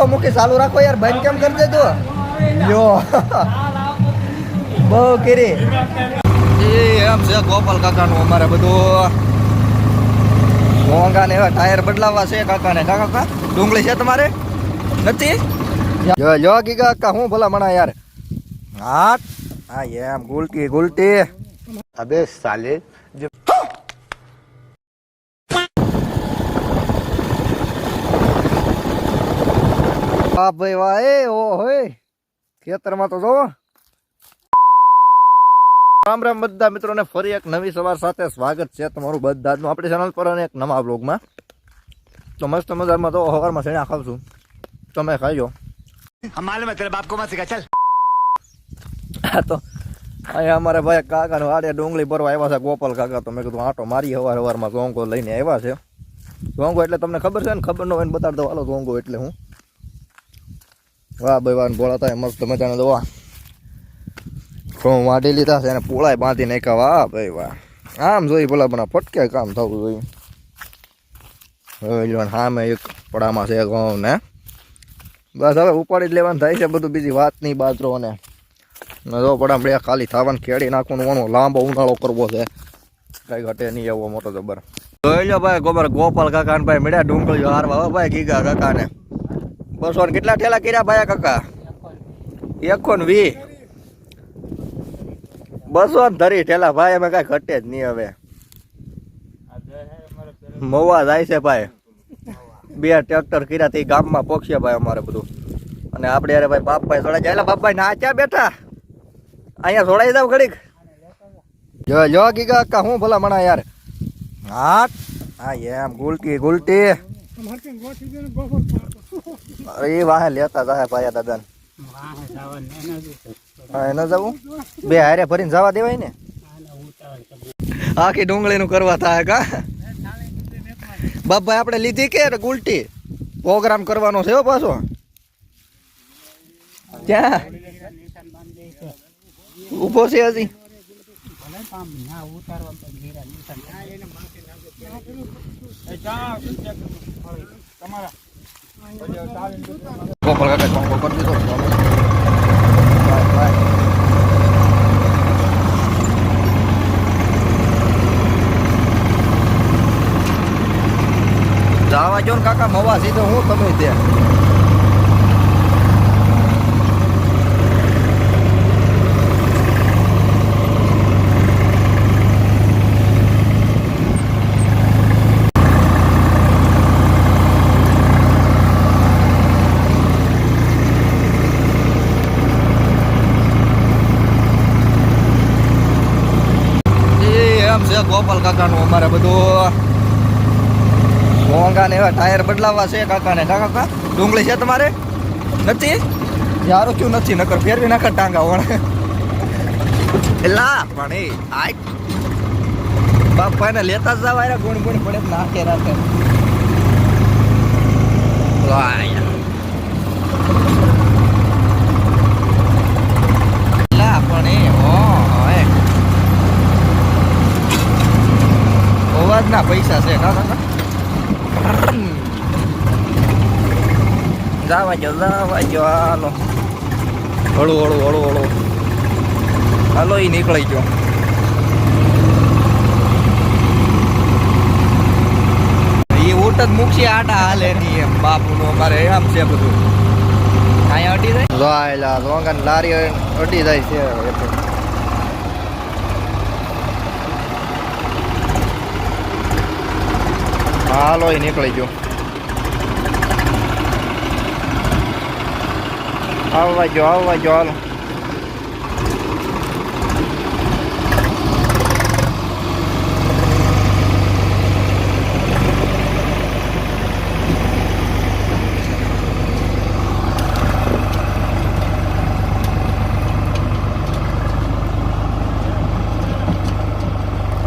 મૂકી ચાલુ રાખો યાર, બંધ કેમ કરી દેતો યો બહુ કરી એ એમ છે ગોપાલ કાકાનું અમારે બધું મોંઘા ને એવા ટાયર બદલાવવા છે કાકાને. કાકા ડુંગળી છે તમારે નથી? જો ગીગા કાકા હું ભલા મણા યાર. હા હા એમ ગુલટી ગુલટી. અબે સાલે વાહ ભાઈ વાહ એ ઓ હોય ખેતરમાં તો જો. રામ રામ બધા મિત્રોને ફરી એક નવી સવાર સાથે સ્વાગત છે તમારું બધાનું આપણી ચેનલ પર અને એક નવા બ્લોગમાં. તો મસ્ત મજામાં તો સવારમાં શેણા ખાવ છું, તમે ખાઈજો. માલુમ હે તેરે બાપ કો મત સિખા ચલ. તો અહીંયા અમારે ભાઈ કાકા નો આડે ડુંગળી ભરવા આવ્યા છે ગોપાલ કાકા. તો મેં કીધું આટો મારી સવારમાં ઝોંગો લઈને આવ્યા છે. ઝોંગો એટલે તમને ખબર છે ને, ખબર ન હોય ને બતાડ દો હાલો ઝોંગો એટલે હું. વાહ ભાઈ વાહ ભોળા થાય મસ્ત મજાને દવા વાટી લીધા છે અને પોળાય બાંધી નાખ્યા. વાહ ભાઈ વાહ આમ જોઈ ભલા બના ફટકે કામ થવું જોઈએ. હા મેં એક પડામાં છે ઘઉં ને બસ હવે ઉપાડી જ લેવાનું થાય છે બધું, બીજી વાત નહીં. બાજરો ને જો પડા બે ખાલી થવાનું ખેડી નાખવાનું, લાંબો ઉનાળો કરવો છે, કઈ ઘટે નહીં એવો મોટો જબર. જોઈ લો ભાઈ ગોપાલ કાકા ને ભાઈ મળ્યા ડુંગળીઓ હારવા. હો ભાઈ ગીગા કાકા ને 200 ને કેટલા ઠેલા કર્યા ભાઈ કાકા? 120 200 ધરી ઠેલા ભાઈ, અમે કઈ ઘટે જ નહીં. હવે મવા જાય છે ભાઈ, 2 ટ્રેક્ટર કર્યા તે ગામમાં પોક્ષ્યા ભાઈ અમારે બધું. અને આપણે યાર ભાઈ બાપભાઈ છોડાઈ જાય. બાપભાઈ ના ક્યાં બેઠા, અહીંયા છોડાઈ જાવ ઘડીક. જો ગીગા કાકા હું ભલા મણા યાર. હા હા એમ ગુલટી ગુલટી. એ વાહે લેતા જાય ભાઈ દાદા. હા ન જવું, 2 હારે ભરીને જવા દેવાય ને. આખી ડુંગળી નું કરવા થાય કા બાપભાઈ? આપણે લીધી કે ગુલટી પ્રોગ્રામ કરવાનો છે પાછો. ક્યાં ઉભો છે હજી? ગોપાલ કાકા કોંગો કરી દીધો. જવા જો ને કાકા મવા સીધો હું તમે ત્યાં. ગોપાલ કાકાનું અમારે બધું મોંઘા ને એવા ટાયર બદલાવવા છે કાકાને. કાકા ડુંગળી છે તમારે નથી? યારો ક્યું નથી, નકર ફેરવી નાખે ટાંગા વણે એલા. પણ એ આ બાપા ને લેતા જ જાવ ગુણ ગુણ પડે નાખે રાખે. પણ એ અવાજ ના પૈસા છે કાકા. જવા જો હાલો હળું હળું હળું હળું હાલો. એ નીકળી ગયો. એ ઊંટ જ મૂકશે આડા હાલે નહીં એમ બાપુ નું અમારે આમ છે બધું. અહીંયા અડી જાય રોંગા લારી અડી જાય છે. હાલો એ નીકળી ગયો. આવવા જો હાલો.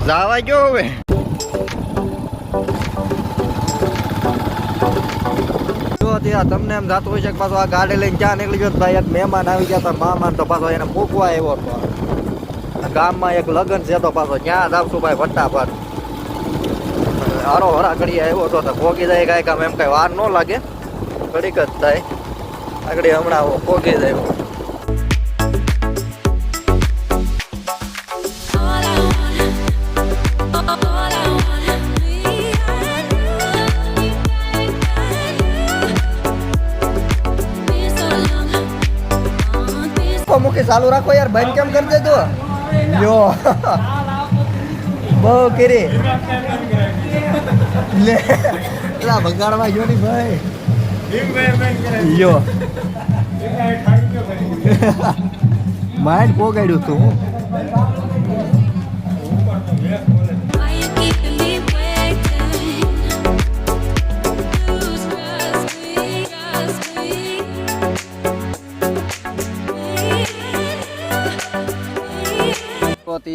જવા જો હવે. તમને એમ થતું હોય છે કે પાછો આ ગાડી લઈને ક્યાં નીકળી ગયો ભાઈ? એક મહેમાન આવી ગયા હતા મામાન, તો પાછો એને મૂકવા આવ્યો હતો. ગામમાં એક લગ્ન છે તો પાછો ત્યાં જ આવશું ભાઈ ફટાફટ. હારો હરા ઘડી આવ્યો હતો તો ભોગી જાય કાંઈ કામ એમ કઈ વાર ન લાગે. ઘડીક જ થાય આગળ હમણાં પોગી જાય મૂકી ચાલુ રાખો યાર બંધ કેમ કરી દેતો યો બહુ કરી લે પેલા બગાડવા ગયો ની ભાઈ યો માઇન્ડ પોગાડ્યું તું હું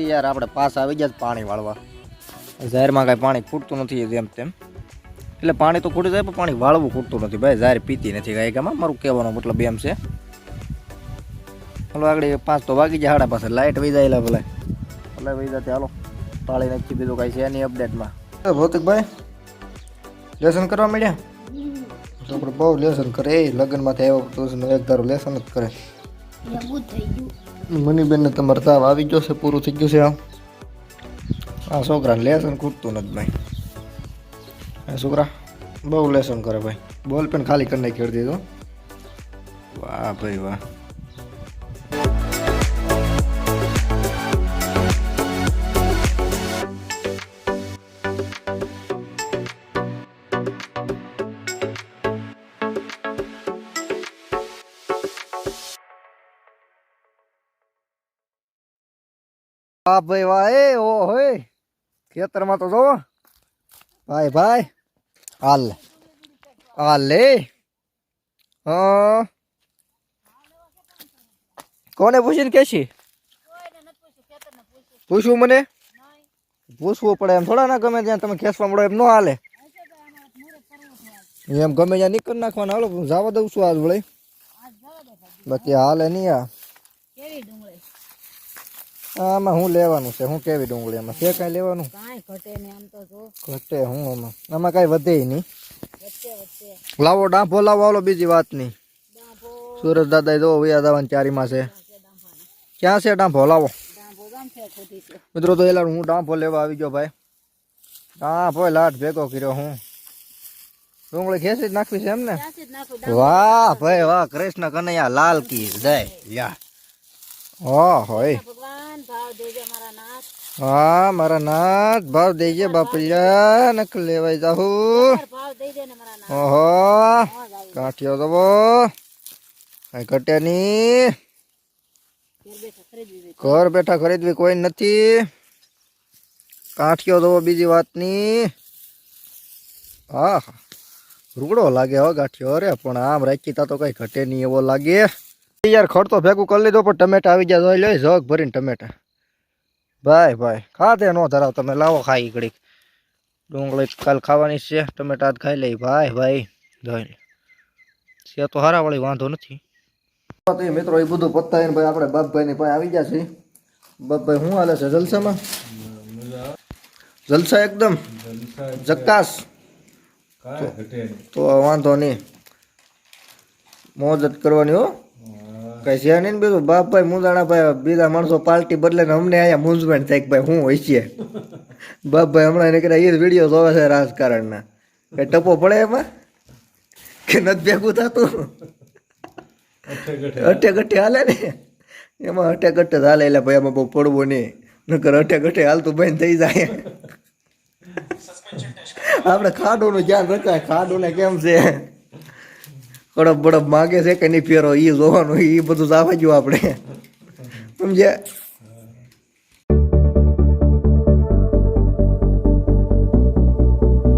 યાર આપણે પાસ આવી ગયા પાણી વાળવા જાહેરમાં કાંઈ પાણી ખૂટતું નથી જેમ તેમ એટલે પાણી તો ખૂટી જાય પણ પાણી વાળવું ખૂટતું નથી ભાઈ જાહેર પીતી નથી કાંઈ ગામમાં મારું કહેવાનો મતલબ એમ છે હાલો આગળ 5 તો વાગી જાય 5:30 લાઇટ વહી જાય ભલે ભલે વહી જાય હાલો પાળી નાખી બીજું કાંઈ છે નહીં અપડેટમાં ભૌતિકભાઈ લેસન કરવા માંડ્યા આપણે બહુ લેસન કરે એ લગ્નમાંથી આવ્યો તો એક ધારો લેસન જ કરે મનીબેનને તમારે તાવ આવી ગયો છે પૂરું થઈ ગયું છે આ છોકરાને લેસન ખૂટતું નથી ભાઈ આ છોકરા બહુ લેસન કરે ભાઈ બોલ પેન ખાલી કરી નાખી દીધું વાહ ભાઈ વાહ વાહ ભાઈ વાહ એ ઓ હોય ખેતરમાં તો જો ભાઈ ભાઈ હાલ લે કોને પૂછીને કેશી પૂછવું મને પૂછવું પડે એમ થોડા ના ગમે ત્યાં તમે ખેંચવા મળો એમ ન હાલે એમ ગમે ત્યાં નીકળી નાખવાના હાલો જવા દઉં છું આજ વળે બાકી હાલે નહીં આ આમાં હું લેવાનું છે હું કેવી ડુંગળી આમાં છે કઈ લેવાનું ઘટે હું આમાં કઈ વધે નહીં લાવો ડાંફો લાવો હાલો બીજી વાત નહીં સુરજ દાદા જો વૈયા દાવાની ચારીમાં છે ક્યાં છે ડાંફો લાવો મિત્રો તો એલા હું ડાંફો લેવા આવી ગયો ભાઈ ડાંફો લાટ ભેગો કર્યો હું ડુંગળી ખેંચી જ નાખવી છે એમ ને વાહ ભાઈ વાહ કૃષ્ણ કનૈયા લાલ કી જય યા હા હોય હા મારા નાથ ભાવ દેજે બાપલિયા નક લેવાઈ જાહું ઓહો કાઠિયો દવો કઈ ઘટે ની ઘર બેઠા ખરીદવી કોઈ નથી કાઠિયો દવો બીજી વાત ની હા રૂગડો લાગે હો ગાંઠિયો અરે પણ આમ રાખી તા તો કઈ ઘટે નહીં એવો લાગે યાર ખડતો ભેગું કરી લીધો પણ ટમેટા આવી ગયા જોઈ લો જગ ભરીને ટમેટા ભાઈ ભાઈ ખાતે નો ધરાવ તમે લાવો ખાઈ ઘડીક ડુંગળી કાલ ખાવાની છે ટમેટા જ ખાઈ લઈ ભાઈ ભાઈ જોઈ છે તો હારા વાળી વાંધો નથી મિત્રો એ બધું પતાવીને ભાઈ આપણે બાપભાઈ ની પાસે આવી ગયા છે બાપભાઈ શું હાલે છે જલસામાં જલસા એકદમ જકાસ તો વાંધો નહીં મોજ જ કરવાની હો કઈ છે નહીં બીજું બાપભાઈ મુંજાણા ભાઈ બીજા માણસો પાર્ટી બદલે ને અમને અહીંયા મૂંઝવણ થાય કે ભાઈ શું હોય છે બાપભાઈ હમણાં એને કર્યા એ જ વિડીયો જોવે છે રાજકારણના કઈ ટપો પડે એમાં કે નથી ભેગું થતું અઠે ગઠે હાલે ને એમાં અઠે ગઠે હાલે એટલે ભાઈ એમાં બહુ પડવું નહીં નકર અઠે ગઠે હાલતું બંધ થઈ જાય આપણે ખાડોનું ધ્યાન રખાય ખાડોને કેમ છે કડપ બડપ માગે છે કે નહીં ફેરો એ જોવાનું એ બધું જવા ગયું આપણે સમજ્યા